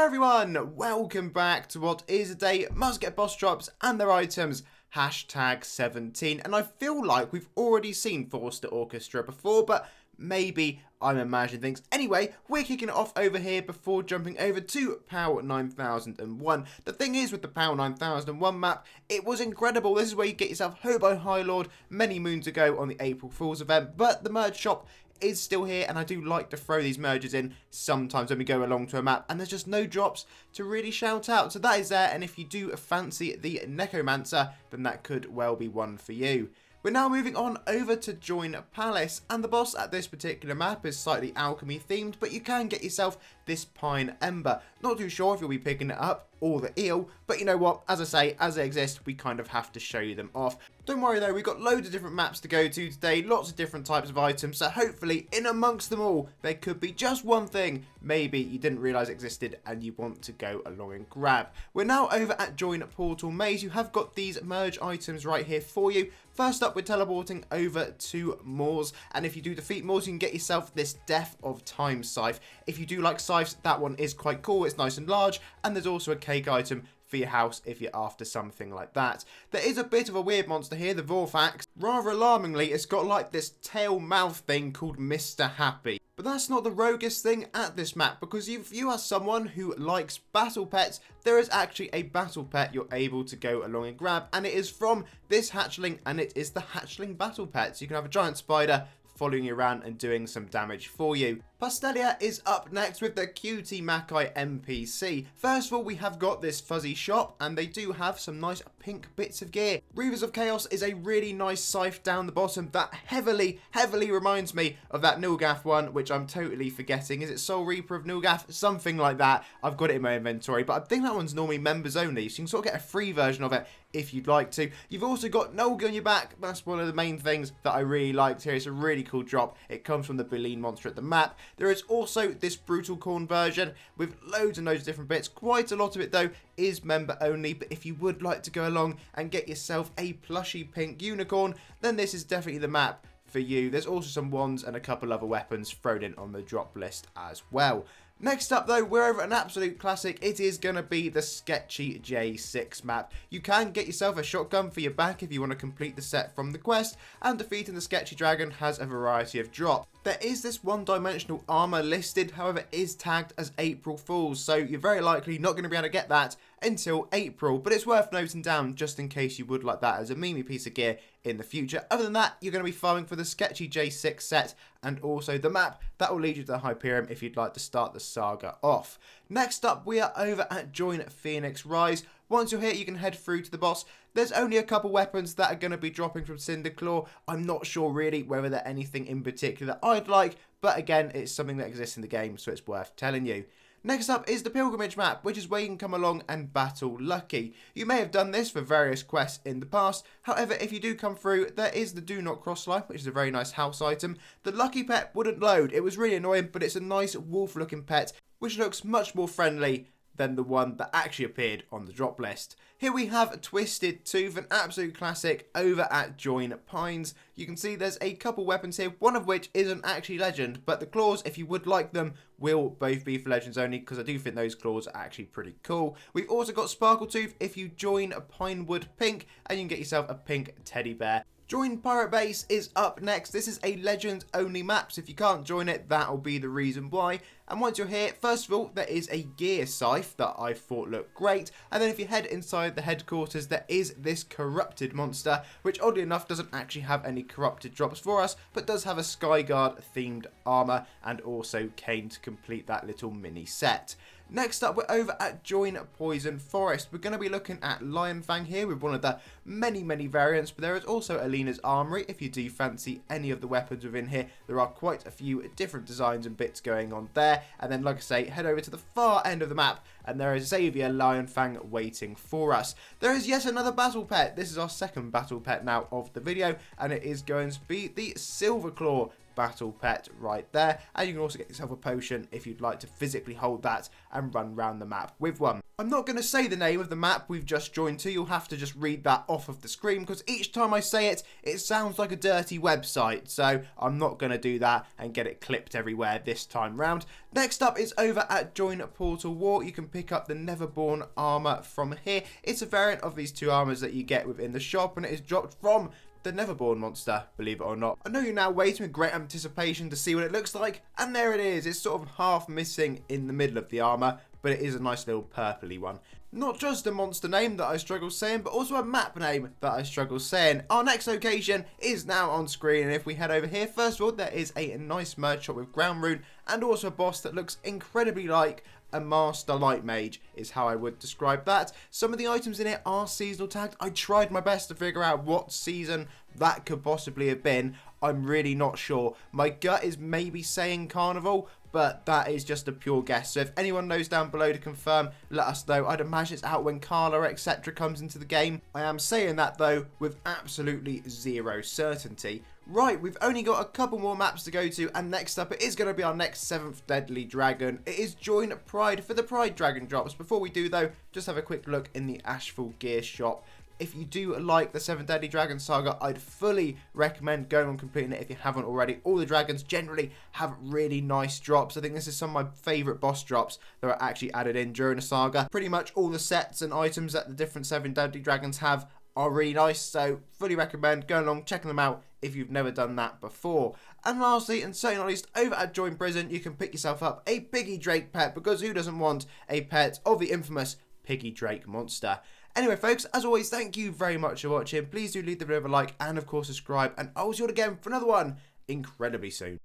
everyone, welcome back to what is a day must get boss drops and their items, hashtag 17, and I feel like we've already seen Forster Orchestra before, but maybe I'm imagining things. Anyway, we're kicking it off over here before jumping over to POW 9001. The thing is with the POW 9001 map, it was incredible. This is where you get yourself Hobo High Lord many moons ago on the April Fool's event, but the merge shop is still here, and I do like to throw these merges in sometimes when we go along to a map and there's just no drops to really shout out. So that is there, and if you do fancy the Necromancer, then that could well be one for you. We're now moving on over to join Palace, and the boss at this particular map is slightly alchemy themed, but you can get yourself this Pine Ember. Not too sure if you'll be picking it up or the eel, but you know what, as I say, as they exist, we kind of have to show you them off. Don't worry though, we've got loads of different maps to go to today, lots of different types of items, so hopefully in amongst them all, there could be just one thing maybe you didn't realise existed and you want to go along and grab. We're now over at Join PortalMaze. You have got these merge items right here for you. First up, we're teleporting over to Moors, and if you do defeat Moors, you can get yourself this Death of Time scythe. If you do like scythes, that one is quite cool, it's nice and large, and there's also a cake item for your house if you're after something like that. There is a bit of a weird monster here, the Vorfax. Rather alarmingly, it's got like this tail mouth thing called Mr. Happy. But that's not the roguest thing at this map, because if you are someone who likes battle pets, there is actually a battle pet you're able to go along and grab, and it is from this hatchling, and it is the hatchling battle pet. So you can have a giant spider following you around and doing some damage for you. Pastelia is up next with the Cutie Mackay NPC. First of all, we have got this fuzzy shop, and they do have some nice pink bits of gear. Reavers of Chaos is a really nice scythe down the bottom that heavily reminds me of that Nulgath one, which I'm totally forgetting. Is it Soul Reaper of Nulgath? Something like that. I've got it in my inventory, but I think that one's normally members only, so you can sort of get a free version of it if you'd like to. You've also got Nulgy on your back. That's one of the main things that I really liked here. It's a really cool drop. It comes from the Baleen monster at the map. There is also this Brutal Corn version with loads and loads of different bits. Quite a lot of it though is member only, but if you would like to go along and get yourself a plushy pink unicorn, then this is definitely the map for you. There's also some wands and a couple other weapons thrown in on the drop list as well. Next up though, we're over an absolute classic. It is going to be the Sketchy J6 map. You can get yourself a shotgun for your back if you want to complete the set from the quest, and defeating the Sketchy Dragon has a variety of drops. There is this one-dimensional armor listed, however it is tagged as April Fools, so you're very likely not going to be able to get that until April, but it's worth noting down just in case you would like that as a meme piece of gear in the future. Other than that, you're going to be farming for the Sketchy J6 set and also the map that will lead you to the Hyperion if you'd like to start the saga off. Next up, we are over at Join PhoenixRise. Once you're here, you can head through to the boss. There's only a couple weapons that are going to be dropping from Cinderclaw. I'm not sure really whether they're anything in particular I'd like, but again, it's something that exists in the game, so it's worth telling you. Next up is the Pilgrimage map, which is where you can come along and battle Lucky. You may have done this for various quests in the past, however, if you do come through, there is the Do Not Cross line, which is a very nice house item. The Lucky pet wouldn't load. It was really annoying, but it's a nice wolf-looking pet, which looks much more friendly than the one that actually appeared on the drop list. Here we have Twisted Tooth, an absolute classic over at Join Pines. You can see there's a couple weapons here, one of which isn't actually legend, but the claws, if you would like them, will both be for legends only, because I do think those claws are actually pretty cool. We've also got Sparkle Tooth if you join Pinewoodpink, and you can get yourself a pink teddy bear. Join Piratebase is up next. This is a legend only map, so if you can't join it, that'll be the reason why. And once you're here, first of all, there is a gear scythe that I thought looked great. And then if you head inside the headquarters, there is this corrupted monster, which oddly enough doesn't actually have any corrupted drops for us, but does have a Skyguard themed armor and also cane to complete that little mini set. Next up, we're over at Join Poisonforest. We're going to be looking at Lionfang here with one of the many variants, but there is also Alina's Armory. If you do fancy any of the weapons within here, there are quite a few different designs and bits going on there. And then, like I say, head over to the far end of the map, and there is Xavier Lionfang waiting for us. There is yet another battle pet. This is our second battle pet now of the video, and it is going to be the Silverclaw battle pet right there, and you can also get yourself a potion if you'd like to physically hold that and run around the map with one. I'm not going to say the name of the map we've just joined to, you'll have to just read that off of the screen, because each time I say it, it sounds like a dirty website, so I'm not going to do that and get it clipped everywhere this time round. Next up is over at Join Portal War. You can pick up the Neverborn Armor from here. It's a variant of these two armors that you get within the shop, and it is dropped from the Neverborn monster, believe it or not. I know you're now waiting with great anticipation to see what it looks like, and there it is. It's sort of half missing in the middle of the armor, but it is a nice little purpley one. Not just a monster name that I struggle saying, but also a map name that I struggle saying. Our next location is now on screen, and if we head over here, first of all, there is a nice merge shop with ground rune, and also a boss that looks incredibly like a master light mage is how I would describe that. Some of the items in it are seasonal tagged. I tried my best to figure out what season that could possibly have been. I'm really not sure. My gut is maybe saying carnival, but that is just a pure guess. So if anyone knows down below to confirm, let us know. I'd imagine it's out when Carla, etc. comes into the game. I am saying that though with absolutely zero certainty. Right, we've only got a couple more maps to go to, and next up it is going to be our next 7th Deadly Dragon. It is Join Pride for the Pride Dragon drops. Before we do though, just have a quick look in the Ashful Gear shop. If you do like the 7 Deadly Dragon saga, I'd fully recommend going on completing it if you haven't already. All the dragons generally have really nice drops. I think this is some of my favourite boss drops that are actually added in during the saga. Pretty much all the sets and items that the different 7 Deadly Dragons have are really nice, so fully recommend going along, checking them out if you've never done that before. And lastly, and certainly not least, over at Join Prison, you can pick yourself up a Piggy Drake pet, because who doesn't want a pet of the infamous Piggy Drake monster? Anyway, folks, as always, thank you very much for watching. Please do leave the video a like and, of course, subscribe. And I'll see you all again for another one incredibly soon.